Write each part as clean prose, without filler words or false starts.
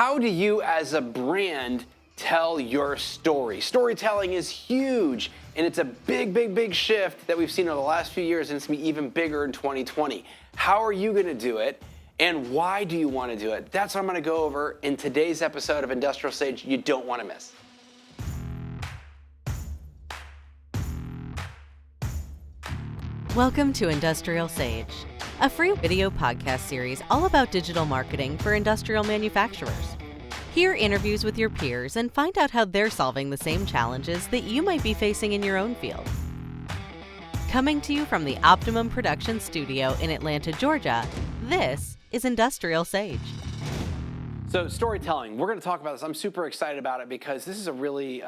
How do you as a brand tell your story? Storytelling is huge, and it's a big shift that we've seen over the last few years, and it's going to be even bigger in 2020. How are you going to do it, and why do you want to do it? That's what I'm going to go over in today's episode of Industrial Sage you don't want to miss. Welcome to Industrial Sage, a free video podcast series all about digital marketing for industrial manufacturers. Hear interviews with your peers and find out how they're solving the same challenges that you might be facing in your own field. Coming to you from the Optimum Production Studio in Atlanta, Georgia, this is Industrial Sage. So storytelling, we're going to talk about this. I'm super excited about it because this is a really,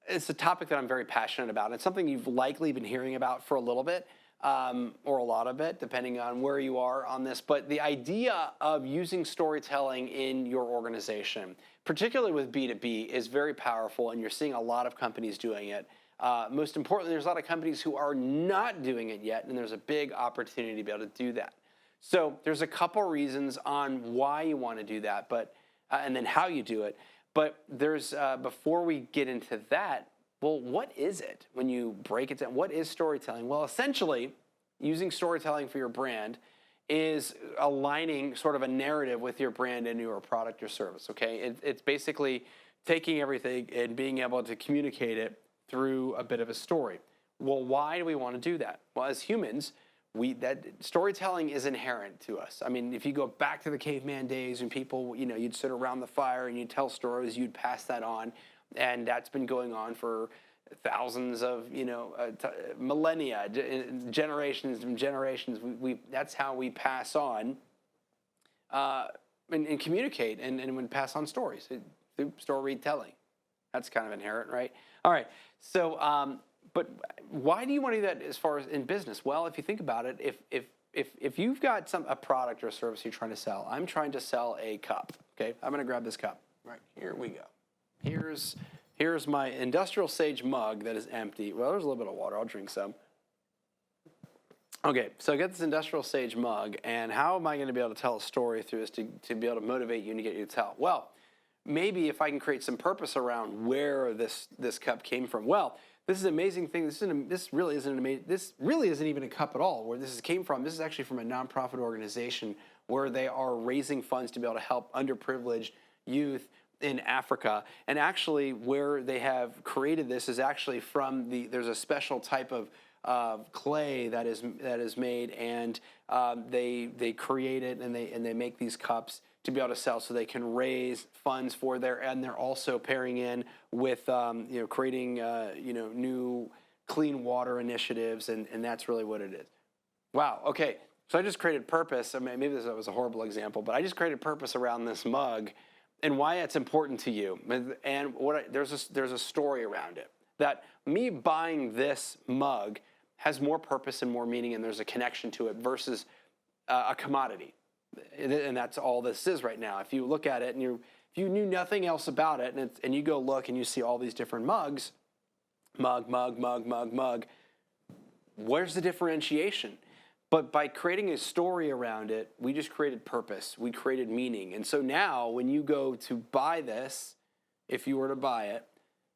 it's a topic that I'm very passionate about. It's something you've likely been hearing about for a little bit, or a lot of it, depending on where you are on this. But the idea of using storytelling in your organization, particularly with B2B, is very powerful, and you're seeing a lot of companies doing it. Most importantly, there's a lot of companies who are not doing it yet, and there's a big opportunity to be able to do that. So there's a couple reasons on why you want to do that, but and then how you do it. But there's, before we get into that, well, what is it when you break it down? What is storytelling? Well, essentially, using storytelling for your brand is aligning sort of a narrative with your brand and your product or service, okay? It's basically taking everything and being able to communicate it through a bit of a story. Well, why do we want to do that? Well, as humans, that storytelling is inherent to us. I mean, if you go back to the caveman days when people, you'd sit around the fire and you'd tell stories, you'd pass that on, and that's been going on for thousands of, millennia, generations and generations. That's how we pass on and communicate and when pass on stories through storytelling. That's kind of inherent, right? All right, so. But why do you want to do that as far as in business? Well, if you think about it, if you've got a product or a service you're trying to sell, I'm trying to sell a cup, okay? I'm going to grab this cup. Right, here we go. Here's my Industrial Sage mug that is empty. Well, there's a little bit of water. I'll drink some. Okay, so I got this Industrial Sage mug, and how am I going to be able to tell a story through this to be able to motivate you and to get you to tell? Well, maybe if I can create some purpose around where this cup came from. Well, this is an amazing thing. This really isn't even a cup at all. Where this came from? This is actually from a nonprofit organization where they are raising funds to be able to help underprivileged youth in Africa. And actually, where they have created this is actually from there's a special type of clay that is made, and they create it and they make these cups to be able to sell, so they can raise funds for and they're also pairing in with creating new clean water initiatives, and that's really what it is. Wow. Okay. So I just created purpose. I mean, maybe that was a horrible example, but I just created purpose around this mug and why it's important to you. And there's a story around it that me buying this mug has more purpose and more meaning, and there's a connection to it versus a commodity. And that's all this is right now. If you look at it and if you knew nothing else about it, and you go look and you see all these different mugs, mug, where's the differentiation? But by creating a story around it, we just created purpose. We created meaning. And so now when you go to buy this, if you were to buy it,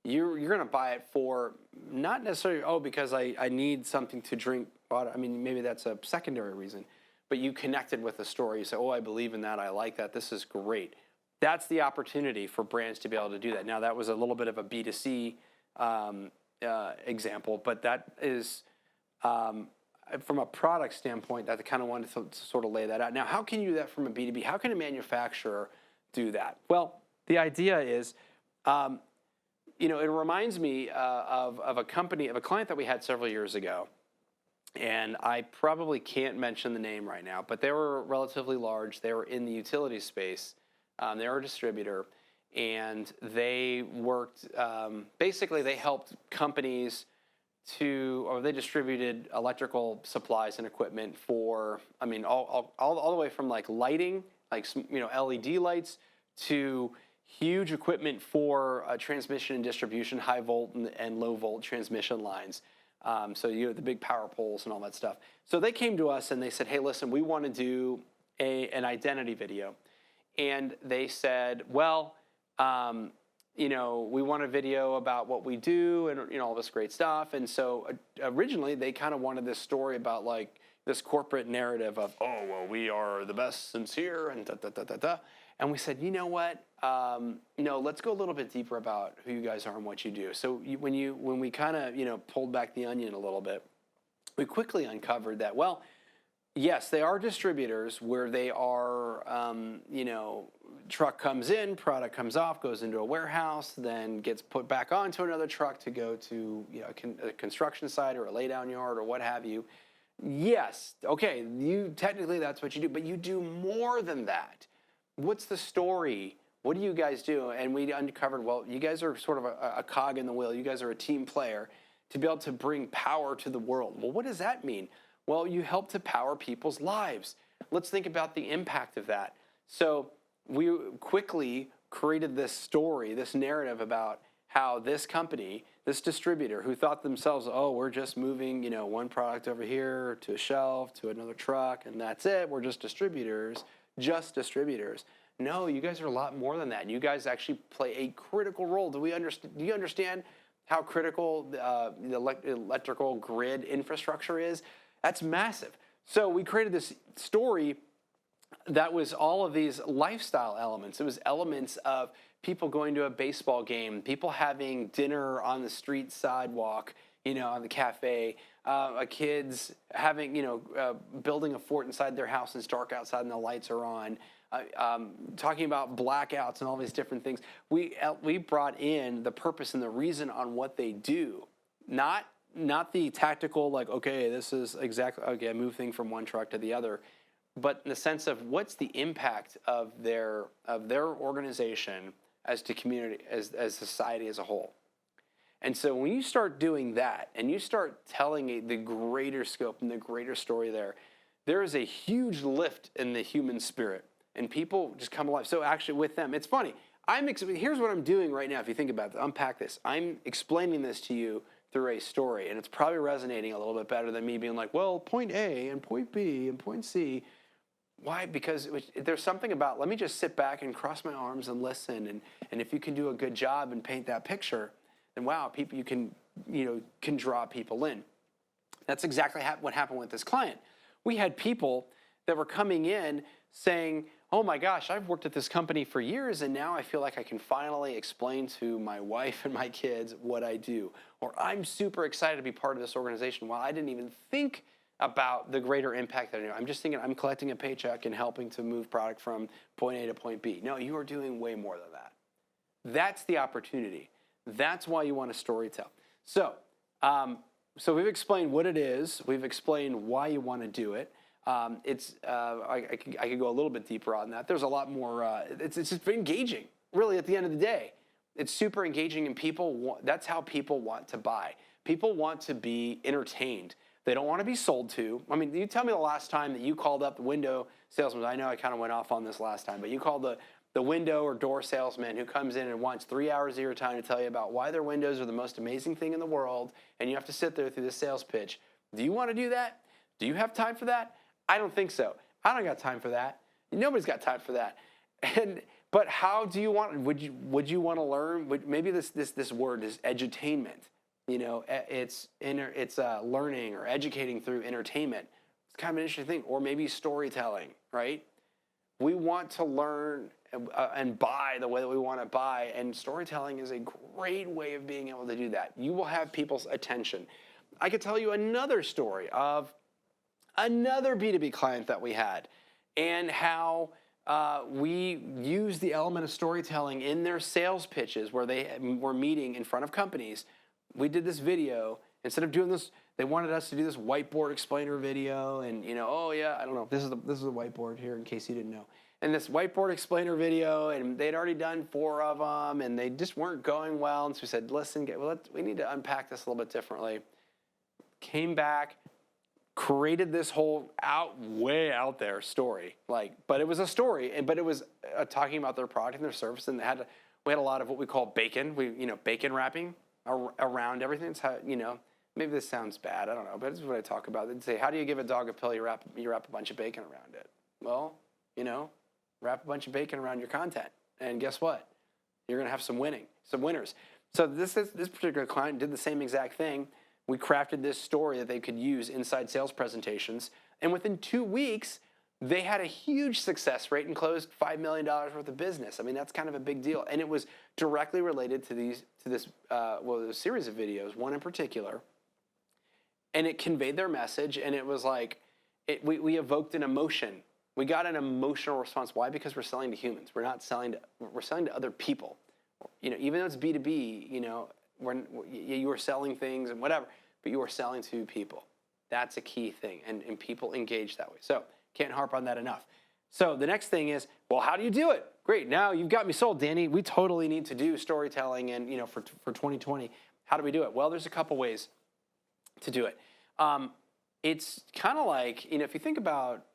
you're going to buy it for not necessarily, because I need something to drink water. I mean, maybe that's a secondary reason. But you connected with the story. You say, I believe in that. I like that. This is great. That's the opportunity for brands to be able to do that. Now, that was a little bit of a B2C example, but that is, from a product standpoint, that I kind of wanted to sort of lay that out. Now, how can you do that from a B2B? How can a manufacturer do that? Well, the idea is, it reminds me of a client that we had several years ago. And I probably can't mention the name right now, but they were relatively large. They were in the utility space. They were a distributor, and they worked, basically they helped companies they distributed electrical supplies and equipment for, all the way from like lighting, like, LED lights, to huge equipment for transmission and distribution, high volt and low volt transmission lines. So the big power poles and all that stuff. So they came to us and they said, hey, listen, we want to do an identity video. and they said, well, we want a video about what we do and, all this great stuff. And so originally they kind of wanted this story about like this corporate narrative of, oh, well, we are the best sincere and da, da, da, da, da. And we said, you know what, let's go a little bit deeper about who you guys are and what you do. So when we kind of, pulled back the onion a little bit, we quickly uncovered that, well, yes, they are distributors where they are, truck comes in, product comes off, goes into a warehouse, then gets put back onto another truck to go to a construction site or a laydown yard or what have you. Yes, okay, technically that's what you do, but you do more than that. What's the story? What do you guys do? And we uncovered, well, you guys are sort of a cog in the wheel. You guys are a team player to be able to bring power to the world. Well, what does that mean? Well, you help to power people's lives. Let's think about the impact of that. So we quickly created this story, this narrative about how this company, this distributor who thought themselves, oh, we're just moving, one product over here to a shelf, to another truck, and that's it. We're just distributors. No, you guys are a lot more than that. You guys actually play a critical role. Do you understand how critical the electrical grid infrastructure is? That's massive. So we created this story that was all of these lifestyle elements. It was elements of people going to a baseball game, people having dinner on the street sidewalk, on the cafe, kids having, building a fort inside their house and it's dark outside and the lights are on, talking about blackouts and all these different things. We brought in the purpose and the reason on what they do, not the tactical, like, okay, this is exactly, okay, I move thing from one truck to the other, but in the sense of what's the impact of their organization as to community, as society as a whole. And so when you start doing that and you start telling the greater scope and the greater story there is a huge lift in the human spirit and people just come alive. So actually with them, it's funny. Here's what I'm doing right now. If you think about it, unpack this. I'm explaining this to you through a story, and it's probably resonating a little bit better than me being like, well, point A and point B and point C. Why? Because there's something about, let me just sit back and cross my arms and listen, and if you can do a good job and paint that picture, then wow, people, you can draw people in. That's exactly what happened with this client. We had people that were coming in saying, oh my gosh, I've worked at this company for years and now I feel like I can finally explain to my wife and my kids what I do. Or I'm super excited to be part of this organization. While I didn't even think about the greater impact that I do. I'm just thinking I'm collecting a paycheck and helping to move product from point A to point B. No, you are doing way more than that. That's the opportunity. That's why you want to storytell. So we've explained what it is. We've explained why you want to do it. I could go a little bit deeper on that. There's a lot more. It's just engaging. Really, at the end of the day, it's super engaging, and that's how people want to buy. People want to be entertained. They don't want to be sold to. I mean, you tell me the last time that you called up the window salesman. I know I kind of went off on this last time, but you called the window or door salesman who comes in and wants 3 hours of your time to tell you about why their windows are the most amazing thing in the world, and you have to sit there through the sales pitch. Do you want to do that? Do you have time for that? I don't think so. I don't got time for that. Nobody's got time for that. But how do you want? Would you want to learn? Maybe this word is edutainment. It's learning or educating through entertainment. It's kind of an interesting thing. Or maybe storytelling, right? We want to learn and buy the way that we want to buy, and storytelling is a great way of being able to do that. You will have people's attention. I could tell you another story of another B2B client that we had and how we used the element of storytelling in their sales pitches where they were meeting in front of companies. We did this video. Instead of doing this, they wanted us to do this whiteboard explainer video, and oh yeah, I don't know. This is the whiteboard here in case you didn't know. And this whiteboard explainer video, and they'd already done 4 of them, and they just weren't going well. And so we said, listen, we need to unpack this a little bit differently. Came back, created this whole way out there story, but it was a story, but it was talking about their product and their service, and we had a lot of what we call bacon, bacon wrapping around everything. It's how, maybe this sounds bad, I don't know, but this is what I talk about. They'd say, how do you give a dog a pill? You wrap a bunch of bacon around it. Well, wrap a bunch of bacon around your content. And guess what? You're going to have some winners. So this particular client did the same exact thing. We crafted this story that they could use inside sales presentations. And within 2 weeks, they had a huge success rate and closed $5 million worth of business. I mean, that's kind of a big deal. And it was directly related to this series of videos, one in particular. And it conveyed their message, and it was like, we evoked an emotion. We got an emotional response. Why? Because we're selling to humans. We're selling to other people. Even though it's B2B, you are selling things and whatever, but you are selling to people. That's a key thing, and people engage that way. So can't harp on that enough. So the next thing is, well, how do you do it? Great, now you've got me sold, Danny. We totally need to do storytelling, and for 2020, how do we do it? Well, there's a couple ways to do it. It's kind of like, if you think about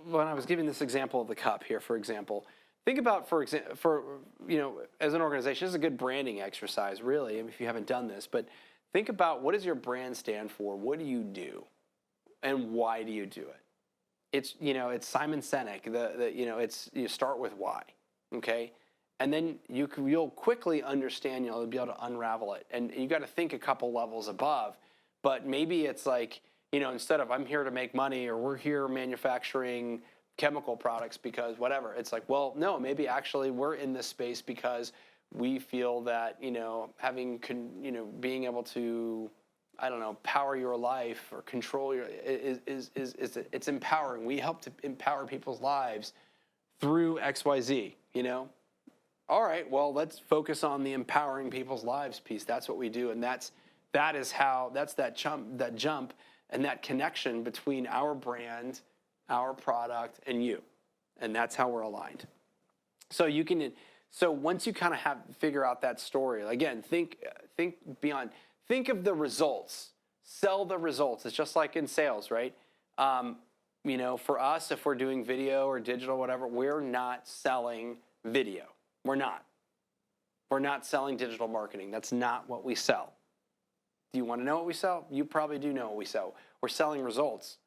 when I was giving this example of the cup here, for example, think about, as an organization, this is a good branding exercise, really, if you haven't done this, but think about, what does your brand stand for? What do you do? And why do you do it? It's Simon Sinek, you start with why, okay? And then you'll quickly understand, you'll be able to unravel it. And you got to think a couple levels above, but maybe it's like, instead of I'm here to make money, or we're here manufacturing chemical products because whatever, it's like, well, no, maybe actually we're in this space because we feel that, being able to, power your life or control your, it's empowering. We help to empower people's lives through XYZ, All right, well, let's focus on the empowering people's lives piece. That's what we do. And that's that jump and that connection between our brand, our product, and you. And that's how we're aligned. So once you kind of figure out that story, again, think beyond. Think of the results. Sell the results. It's just like in sales, right? For us, if we're doing video or digital, whatever, we're not selling video. We're not. We're not selling digital marketing. That's not what we sell. Do you want to know what we sell? You probably do know what we sell. We're selling results.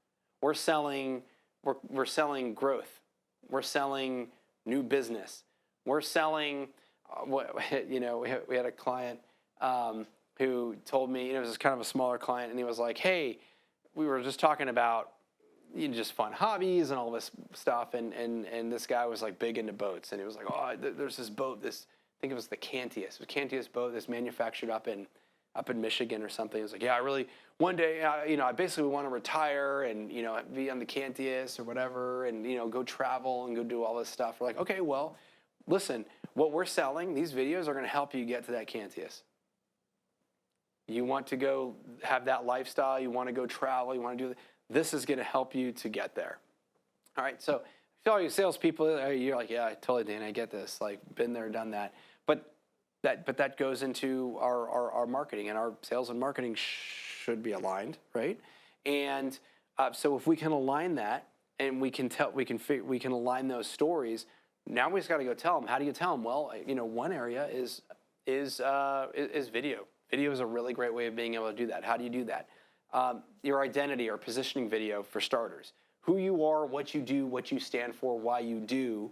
We're selling growth. We're selling new business. We're selling. We had a client who told me, it was kind of a smaller client, and he was like, "Hey, we were just talking about just fun hobbies and all this stuff," and this guy was like big into boats, and he was like, "Oh, there's this boat. I think it was the Cantius. The Cantius boat that's manufactured up in Michigan or something." He was like, "Yeah, I really one day, I basically want to retire and be on the Cantius or whatever, and go travel and go do all this stuff." We're like, "Okay, well, listen, what we're selling, these videos are going to help you get to that Cantius. You want to go have that lifestyle, you want to go travel, you want to do this is going to help you to get there." All right, so if all you salespeople, you're like, "Yeah, totally, Dan, I get this. Like, been there, done that." But that goes into our marketing, and our sales and marketing should be aligned, right? And so if we can align that, and we can align those stories. Now we just got to go tell them. How do you tell them? Well, one area is video. Video is a really great way of being able to do that. How do you do that? Your identity or positioning video, for starters. Who you are, what you do, what you stand for, why you do,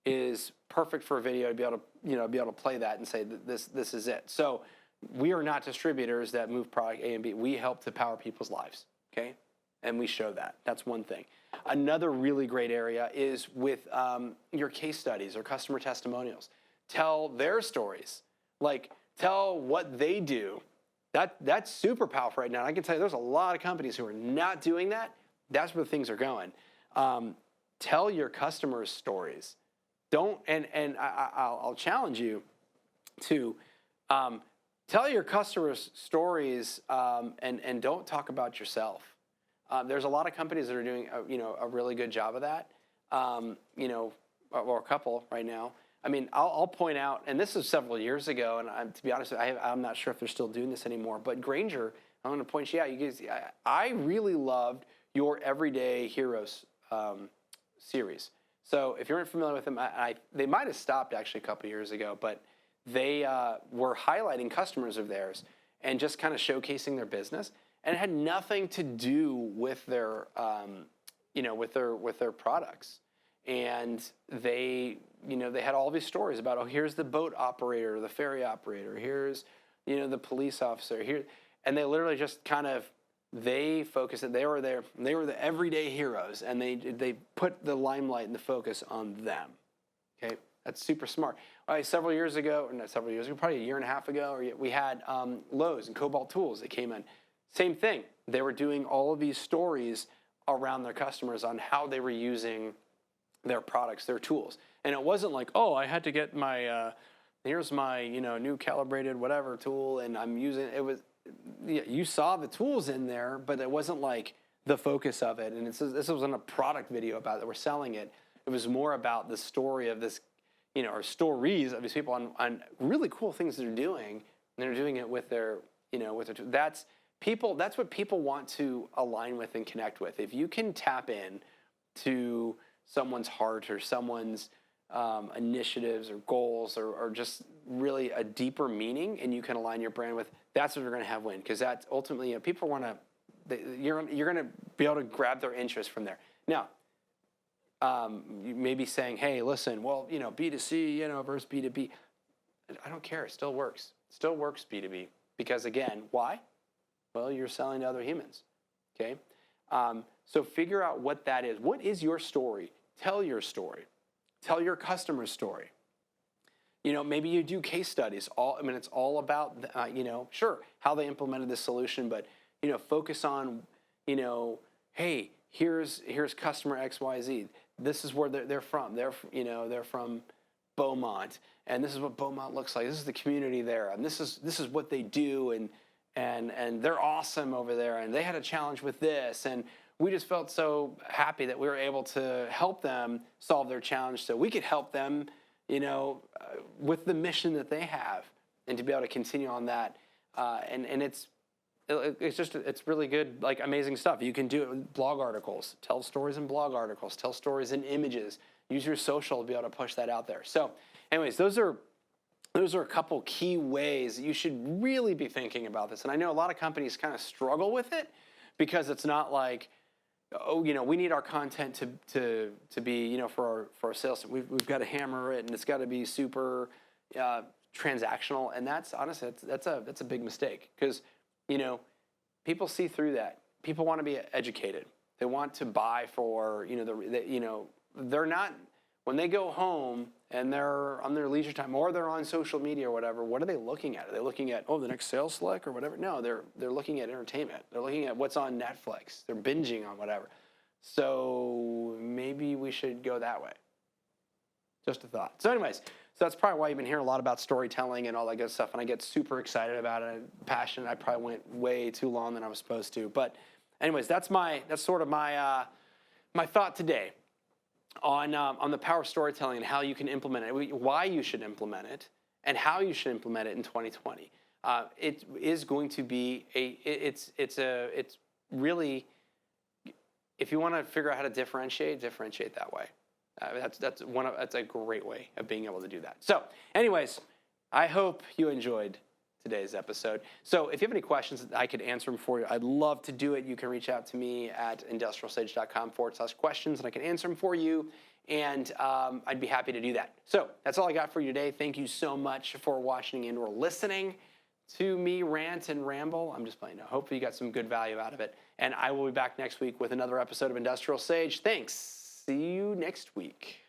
is perfect for a video to be able to play that and say this is it. So we are not distributors that move product A and B. We help to power people's lives, okay? And we show that. That's one thing. Another really great area is with your case studies or customer testimonials. Tell their stories. Like, tell what they do. That's super powerful right now. I can tell you there's a lot of companies who are not doing that. That's where things are going. Tell your customers' stories. I'll challenge you to tell your customers' stories and don't talk about yourself. There's a lot of companies that are doing a really good job of that. Or a couple right now. I mean, I'll point out, and this is several years ago, and to be honest, I'm not sure if they're still doing this anymore. But Grainger, I'm going to point you out. You guys, I really loved your Everyday Heroes series. So if you're unfamiliar with them, they might have stopped actually a couple years ago, but they were highlighting customers of theirs and just kind of showcasing their business, and it had nothing to do with their, with their products. and they had all these stories about, oh, here's the boat operator, the ferry operator, here's the police officer here, and they literally just kind of they focused it. They were the everyday heroes, and they put the limelight and the focus on them. Okay, that's super smart. All right, probably a year and a half ago, we had Lowe's and Cobalt Tools that came in. Same thing. They were doing all of these stories around their customers on how they were using their products, their tools. And it wasn't like, oh, I had to get my, here's my, new calibrated whatever tool, and I'm using it. Was, you saw the tools in there, but it wasn't like the focus of it. And this wasn't a product video about it. We're selling it. It was more about the story of this, or stories of these people on really cool things they're doing. And they're doing it with their, that's what people want to align with and connect with. If you can tap in to someone's heart or someone's initiatives or goals or just really a deeper meaning, and you can align your brand with, that's what you're going to have win, because that's ultimately, people want to, you're going to be able to grab their interest from there. Now, you may be saying, hey, listen, well, B2C, versus B2B. I don't care. It still works. It still works B2B, because again, why? Well, you're selling to other humans. Okay. So figure out what that is. What is your story? Tell your story. Tell your customer's story. Maybe you do case studies. It's all about, sure, how they implemented this solution, but, focus on, hey, here's customer XYZ. This is where they're from. They're from Beaumont, and this is what Beaumont looks like. This is the community there, and this is what they do, and they're awesome over there, and they had a challenge with this, and we just felt so happy that we were able to help them solve their challenge, so we could help them, with the mission that they have, and to be able to continue on that. And it's really good, like amazing stuff. You can do it with blog articles, tell stories in blog articles, tell stories in images, use your social to be able to push that out there. So anyways, those are a couple key ways that you should really be thinking about this. And I know a lot of companies kind of struggle with it, because it's not like, oh, we need our content to be, for our sales. We've got to hammer it, and it's got to be super transactional. And that's honestly, that's a big mistake, because, people see through that. People want to be educated. They want to buy for, they're not, when they go home and they're on their leisure time, or they're on social media or whatever, what are they looking at? Are they looking at, the next sales slick or whatever? No, they're looking at entertainment. They're looking at what's on Netflix. They're binging on whatever. So maybe we should go that way. Just a thought. So anyways, that's probably why you've been hearing a lot about storytelling and all that good stuff, and I get super excited about it and passionate. I probably went way too long than I was supposed to. But anyways, that's sort of my thought today on the power of storytelling and how you can implement it, why you should implement it, and how you should implement it in 2020. It is going to be it's really, if you want to figure out how to differentiate that way. That's a great way of being able to do that. So anyways, I hope you enjoyed today's episode. So if you have any questions that I could answer them for you, I'd love to do it. You can reach out to me at IndustrialSage.com/questions, and I can answer them for you. And I'd be happy to do that. So that's all I got for you today. Thank you so much for watching and or listening to me rant and ramble. I'm just playing. Hopefully you got some good value out of it. And I will be back next week with another episode of Industrial Sage. Thanks. See you next week.